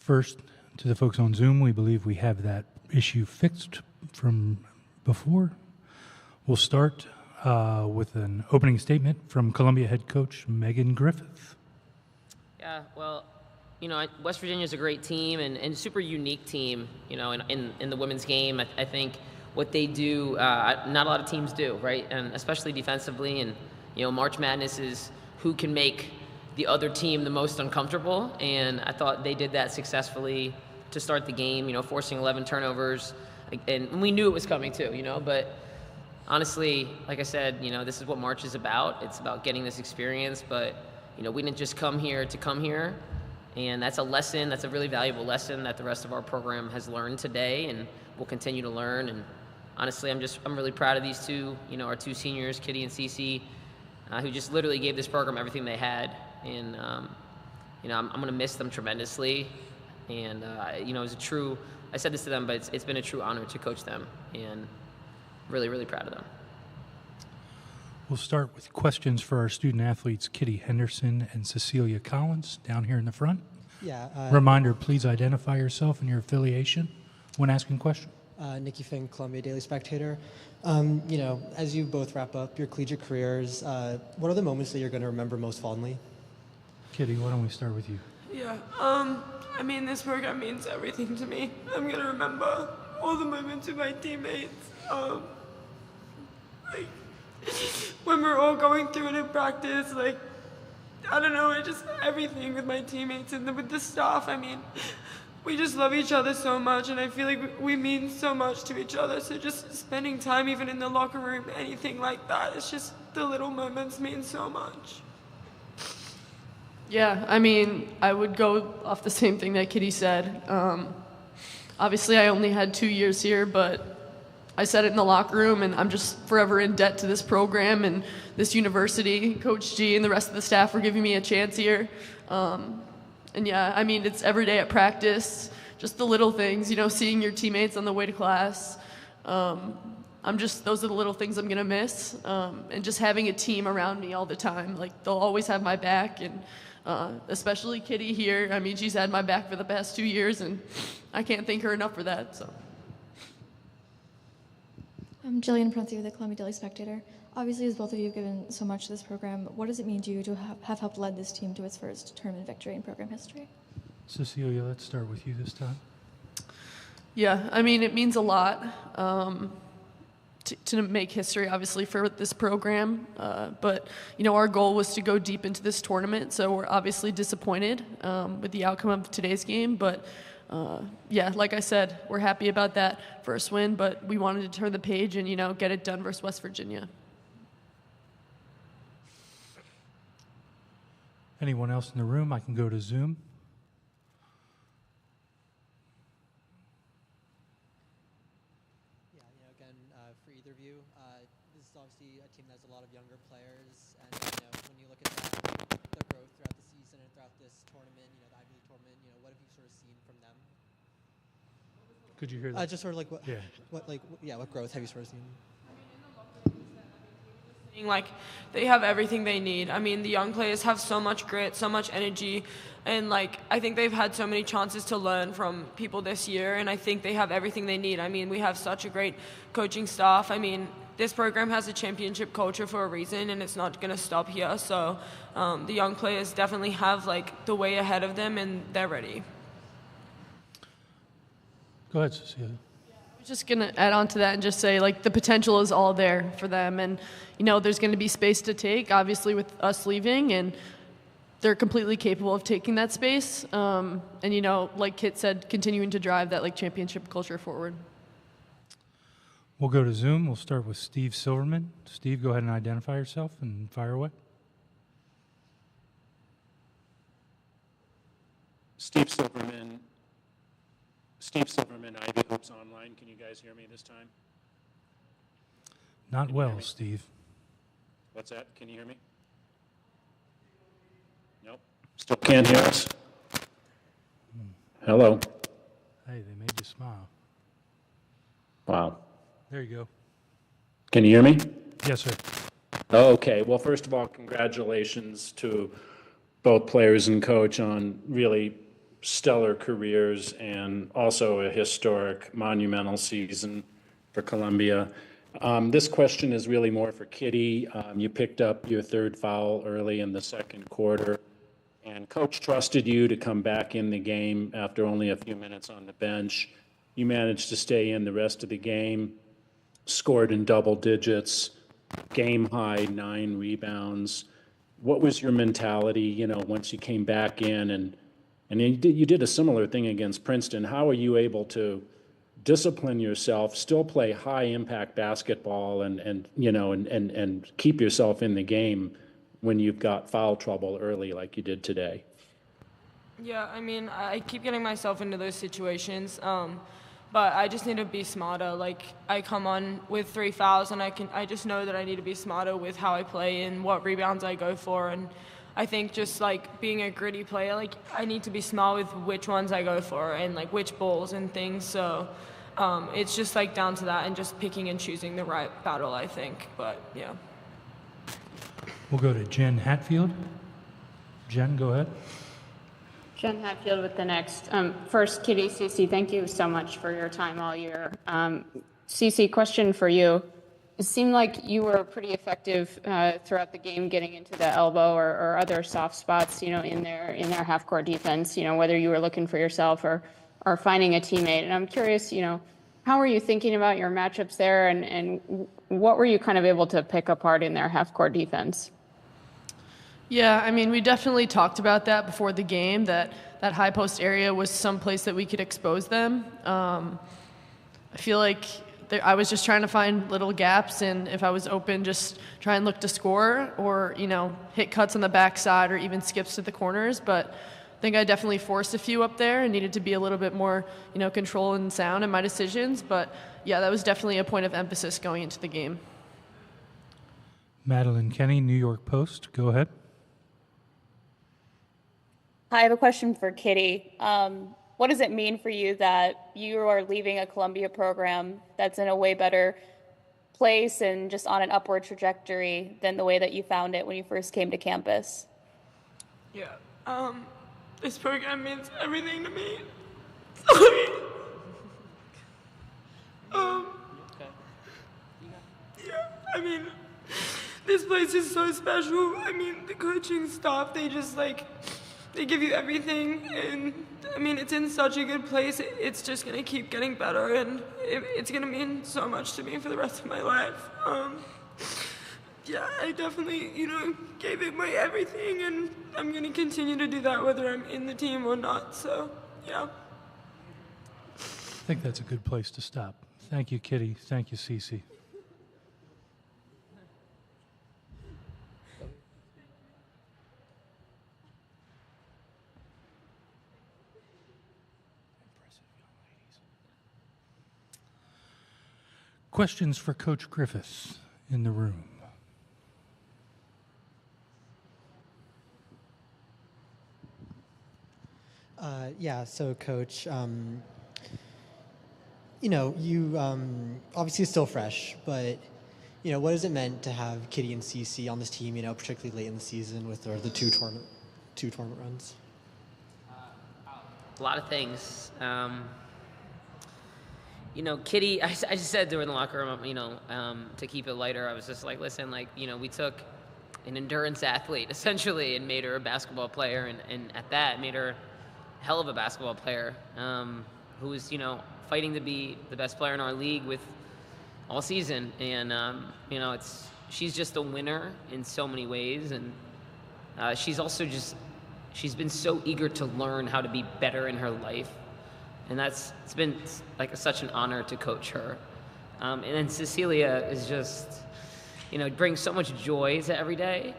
First, to the folks on Zoom, we believe we have that issue fixed from before. We'll start with an opening statement from Columbia head coach Megan Griffith. Yeah, well, you know, West Virginia's a great team and a super unique team, you know, in the women's game. I think what they do, not a lot of teams do, right? And especially defensively. And, you know, March Madness is who can make the other team the most uncomfortable. And I thought they did that successfully to start the game, you know, forcing 11 turnovers. And we knew it was coming too, you know, but honestly, like I said, you know, this is what March is about. It's about getting this experience, but, you know, we didn't just come here to come here. And that's a lesson, that's a really valuable lesson that the rest of our program has learned today and will continue to learn. And honestly, I'm really proud of these two, you know, our two seniors, Kitty and Cece, who just literally gave this program everything they had. And, you know, I'm going to miss them tremendously. And, you know, I said this to them, but it's been a true honor to coach them. And really, really proud of them. We'll start with questions for our student athletes, Kitty Henderson and Cecilia Collins, down here in the front. Yeah. Reminder, please identify yourself and your affiliation when asking questions. Nikki Fink, Columbia Daily Spectator. You know, as you both wrap up your collegiate careers, what are the moments that you're going to remember most fondly? Kitty, why don't we start with you? Yeah, I mean, this program means everything to me. I'm going to remember all the moments with my teammates. Like, when we're all going through it in practice, like, I don't know, just everything with my teammates and with the staff. I mean, we just love each other so much, and I feel like we mean so much to each other. So just spending time even in the locker room, anything like that, it's just the little moments mean so much. Yeah, I mean, I would go off the same thing that Kitty said. Obviously, I only had 2 years here, but I said it in the locker room, and I'm just forever in debt to this program and this university. Coach G and the rest of the staff for giving me a chance here. And yeah, I mean, it's every day at practice, just the little things, you know, seeing your teammates on the way to class. Those are the little things I'm going to miss. And just having a team around me all the time. Like, they'll always have my back, and especially Kitty here. I mean, she's had my back for the past 2 years, and I can't thank her enough for that, so. I'm Jillian Prunty with the Columbia Daily Spectator. Obviously, as both of you have given so much to this program, what does it mean to you to have helped lead this team to its first tournament victory in program history? Cecilia, let's start with you this time. Yeah, I mean, it means a lot to make history, obviously, for this program. But, you know, our goal was to go deep into this tournament, so we're obviously disappointed with the outcome of today's game. But, yeah, like I said, we're happy about that first win, but we wanted to turn the page and, you know, get it done versus West Virginia. Anyone else in the room? I can go to Zoom. Yeah, you know, again, for either of you, this is obviously a team that has a lot of younger players, and, you know, when you look at their growth throughout the season and throughout this tournament, you know, the Ivy League tournament, you know, what have you sort of seen from them? Could you hear that? Just sort of like what growth have you sort of seen? Like, they have everything they need. I mean, the young players have so much grit, so much energy, and, like, I think they've had so many chances to learn from people this year, and I think they have everything they need. I mean, we have such a great coaching staff. I mean, this program has a championship culture for a reason, and it's not going to stop here. So the young players definitely have, like, the way ahead of them, and they're ready. Go ahead, Cecilia. Just going to add on to that and just say, like, the potential is all there for them. And, you know, there's going to be space to take, obviously, with us leaving. And they're completely capable of taking that space. And, you know, like Kit said, continuing to drive that, like, championship culture forward. We'll go to Zoom. We'll start with Steve Silverman. Steve, go ahead and identify yourself and fire away. Steve Silverman, Ivy Hoops Online. Can you guys hear me this time? Not well, Steve. What's that? Can you hear me? Nope. Still can't hear us? Hello? Hey, they made you smile. Wow. There you go. Can you hear me? Yes, sir. Okay. Well, first of all, congratulations to both players and coach on really stellar careers and also a historic, monumental season for Columbia. This question is really more for Kitty. You picked up your third foul early in the second quarter, and Coach trusted you to come back in the game after only a few minutes on the bench. You managed to stay in the rest of the game, scored in double digits, game high 9 rebounds. What was your mentality, once you came back in and you did a similar thing against Princeton? How are you able to discipline yourself, still play high impact basketball and keep yourself in the game when you've got foul trouble early like you did today? Yeah, I mean, I keep getting myself into those situations, but I just need to be smarter. Like, I come on with 3 fouls, and I just know that I need to be smarter with how I play and what rebounds I go for. And I think just like being a gritty player, like I need to be smart with which ones I go for and like which balls and things. So it's just like down to that and just picking and choosing the right battle, I think. But yeah. We'll go to Jen Hatfield. Jen, go ahead. Jen Hatfield with the next. First, Kitty, Cece, thank you so much for your time all year. Cece, question for you. It seemed like you were pretty effective throughout the game getting into the elbow or other soft spots, in their half-court defense, whether you were looking for yourself or finding a teammate. And I'm curious, how were you thinking about your matchups there and what were you kind of able to pick apart in their half-court defense? Yeah, I mean, we definitely talked about that before the game, that high post area was some place that we could expose them. I feel like I was just trying to find little gaps, and if I was open, just try and look to score or, hit cuts on the backside or even skips to the corners. But I think I definitely forced a few up there and needed to be a little bit more, control and sound in my decisions. But, yeah, that was definitely a point of emphasis going into the game. Madeline Kenny, New York Post. Go ahead. Hi, I have a question for Kitty. What does it mean for you that you are leaving a Columbia program that's in a way better place and just on an upward trajectory than the way that you found it when you first came to campus? Yeah, this program means everything to me. Sorry. Yeah, I mean, this place is so special. I mean, the coaching staff, they just they give you everything, and I mean, it's in such a good place. It's just gonna keep getting better, and it's gonna mean so much to me for the rest of my life. Yeah, I definitely, gave it my everything, and I'm gonna continue to do that whether I'm in the team or not. So, yeah. I think that's a good place to stop. Thank you, Kitty. Thank you, Cece. Questions for Coach Griffiths in the room? Yeah, so Coach, you obviously still fresh, but, what has it meant to have Kitty and Cece on this team, particularly late in the season with the two tournament runs? A lot of things. Kitty, I just said to her in the locker room, to keep it lighter, I was just like, listen, we took an endurance athlete, essentially, and made her a basketball player, and at that, made her a hell of a basketball player, who was, fighting to be the best player in our league with all season, and, she's just a winner in so many ways, and she's also she's been so eager to learn how to be better in her life. And it's been such an honor to coach her. And then Cecilia is just, brings so much joy to every day.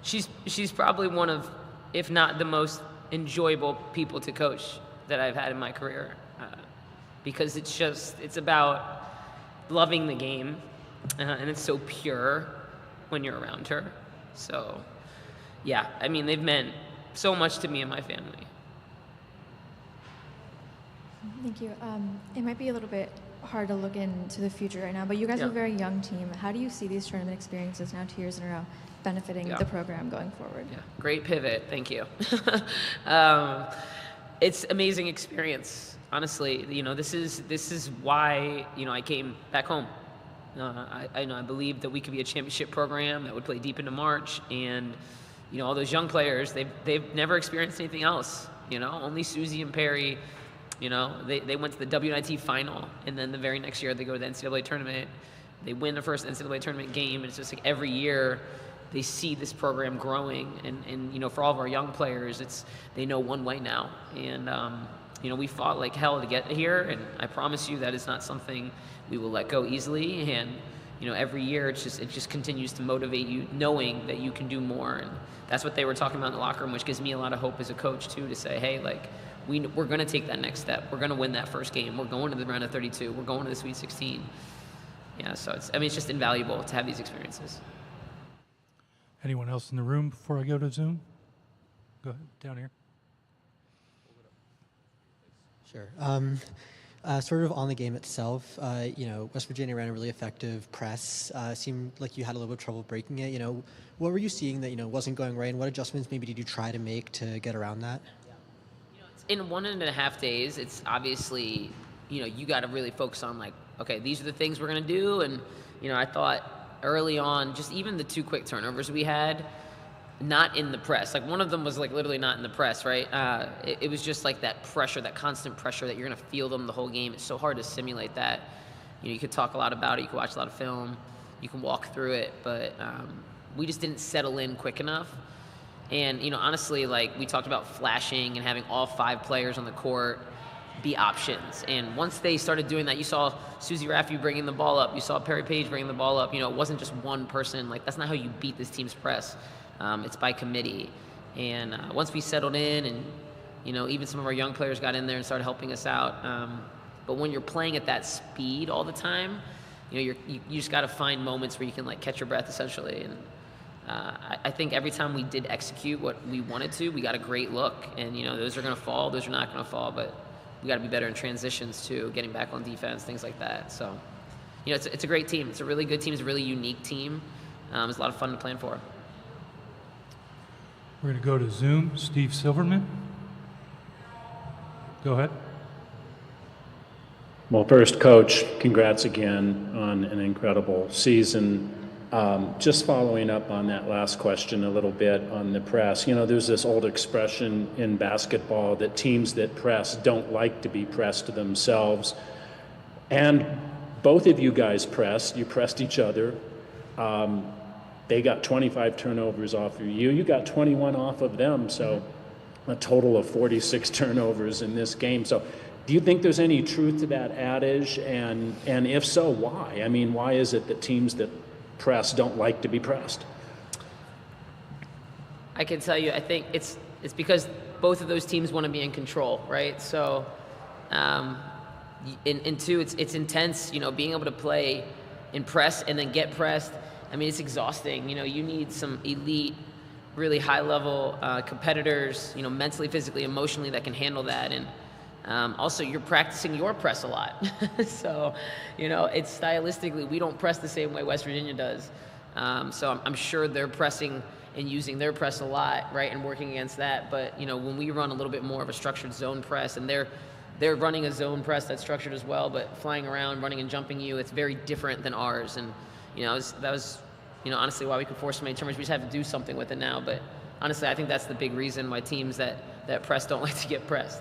She's probably one of, if not the most enjoyable people to coach that I've had in my career. Because it's about loving the game. And it's so pure when you're around her. So, yeah, I mean, they've meant so much to me and my family. Thank you. It might be a little bit hard to look into the future right now, but you guys are a very young team. How do you see these tournament experiences now 2 years in a row benefiting Yeah. the program going forward? Yeah, great pivot. Thank you. It's amazing experience. Honestly, this is why I came back home. I believe that we could be a championship program that would play deep into March, and all those young players, they've never experienced anything else. Only Susie and Perry. They went to the WNIT final, and then the very next year they go to the NCAA tournament. They win the first NCAA tournament game, and it's just like every year they see this program growing. And for all of our young players, they know one way now. And we fought like hell to get here, and I promise you that is not something we will let go easily. And every year it just continues to motivate you, knowing that you can do more. And that's what they were talking about in the locker room, which gives me a lot of hope as a coach too, to say, hey, like we're going to take that next step. We're going to win that first game. We're going to the round of 32. We're going to the Sweet 16. Yeah, so it's just invaluable to have these experiences. Anyone else in the room before I go to Zoom? Go ahead, down here. Sure. Sort of on the game itself, West Virginia ran a really effective press. Seemed like you had a little bit of trouble breaking it. What were you seeing that wasn't going right, and what adjustments maybe did you try to make to get around that? In 1.5 days, it's obviously you got to really focus on like, okay, these are the things we're gonna do, and I thought early on, just even the 2 quick turnovers we had, not in the press. Like one of them was like literally not in the press, right? It was just like that pressure, that constant pressure that you're gonna feel them the whole game. It's so hard to simulate that. You could talk a lot about it, you could watch a lot of film, you can walk through it, but we just didn't settle in quick enough. And honestly, like we talked about flashing and having all 5 players on the court be options. And once they started doing that, you saw Susie Raffi bringing the ball up, you saw Perry Page bringing the ball up. It wasn't just one person. Like that's not how you beat this team's press. It's by committee. And once we settled in, and even some of our young players got in there and started helping us out. But when you're playing at that speed all the time, you just got to find moments where you can like catch your breath essentially. And I think every time we did execute what we wanted to, we got a great look. And those are going to fall, those are not going to fall. But we got to be better in transitions too, getting back on defense, things like that. So, it's a great team. It's a really good team. It's a really unique team. It's a lot of fun to plan for. We're going to go to Zoom. Steve Silverman. Go ahead. Well, first, Coach, congrats again on an incredible season. Just following up on that last question a little bit on the press, there's this old expression in basketball that teams that press don't like to be pressed themselves. And both of you guys pressed. You pressed each other. They got 25 turnovers off of you. You got 21 off of them. So a total of 46 turnovers in this game. So do you think there's any truth to that adage? And if so, why? I mean, why is it that teams that press don't like to be pressed? I can tell you, I think it's because both of those teams want to be in control, right? So, and two, it's intense, being able to play in press and then get pressed. I mean, it's exhausting. You need some elite, really high-level competitors, mentally, physically, emotionally that can handle that. And also, you're practicing your press a lot. So, it's stylistically, we don't press the same way West Virginia does. So I'm sure they're pressing and using their press a lot, right, and working against that. But, when we run a little bit more of a structured zone press, and they're running a zone press that's structured as well, but flying around, running and jumping you, it's very different than ours. And, that was honestly why we could force so many turnovers. We just have to do something with it now. But honestly, I think that's the big reason why teams that press don't like to get pressed.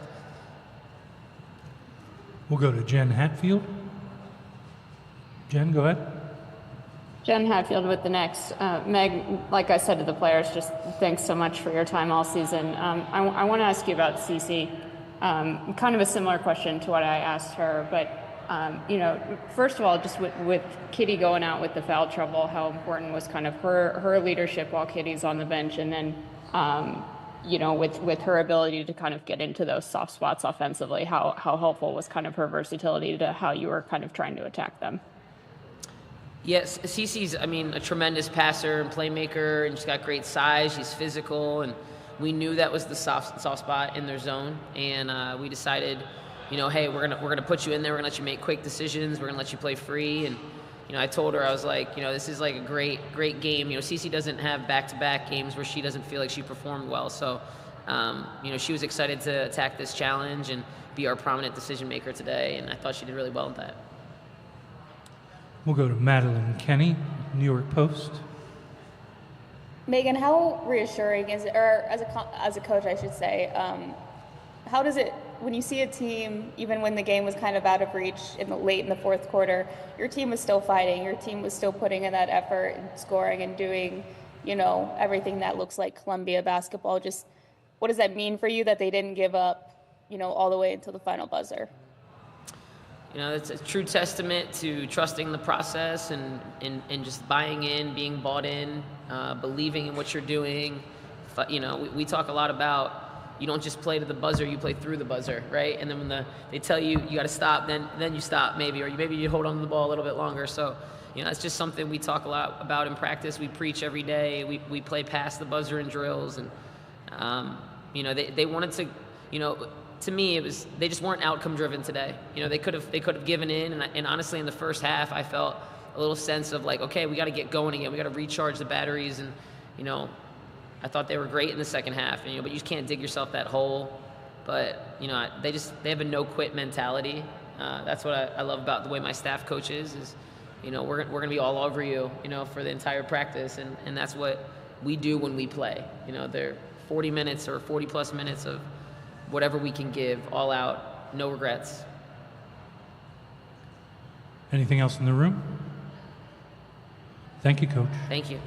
We'll go to Jen Hatfield. Jen, go ahead. Jen Hatfield with the next. Meg, like I said to the players, just thanks so much for your time all season. I want to ask you about Cece. Kind of a similar question to what I asked her, but first of all, just with Kitty going out with the foul trouble, how important was kind of her leadership while Kitty's on the bench, and then with her ability to kind of get into those soft spots offensively, how helpful was kind of her versatility to how you were kind of trying to attack them? Yes, Cece's, a tremendous passer and playmaker, and she's got great size. She's physical, and we knew that was the soft spot in their zone, and we decided, hey, we're gonna put you in there. We're gonna let you make quick decisions. We're gonna let you play free, and I told her, I was like, this is like a great game. Cece doesn't have back-to-back games where she doesn't feel like she performed well. So, she was excited to attack this challenge and be our prominent decision maker today. And I thought she did really well with that. We'll go to Madeline Kenny, New York Post. Megan, how reassuring is it, or as a coach, I should say, how does it, when you see a team, even when the game was kind of out of reach late in the fourth quarter, your team was still fighting, your team was still putting in that effort and scoring and doing, everything that looks like Columbia basketball. Just what does that mean for you that they didn't give up, all the way until the final buzzer? It's a true testament to trusting the process and just buying in, being bought in, believing in what you're doing. We talk a lot about you don't just play to the buzzer, you play through the buzzer, right? And then when they tell you got to stop, then you stop maybe, or maybe you hold on to the ball a little bit longer. So, it's just something we talk a lot about in practice. We preach every day. We play past the buzzer in drills, and they wanted to, to me, they just weren't outcome driven today. They could have given in, and honestly, in the first half, I felt a little sense of like, okay, we got to get going again. We got to recharge the batteries, and I thought they were great in the second half. But you just can't dig yourself that hole. But they have a no quit mentality. That's what I love about the way my staff coaches is. We're gonna be all over you, for the entire practice, and that's what we do when we play. They're 40 minutes or 40 plus minutes of whatever we can give, all out, no regrets. Anything else in the room? Thank you, Coach. Thank you.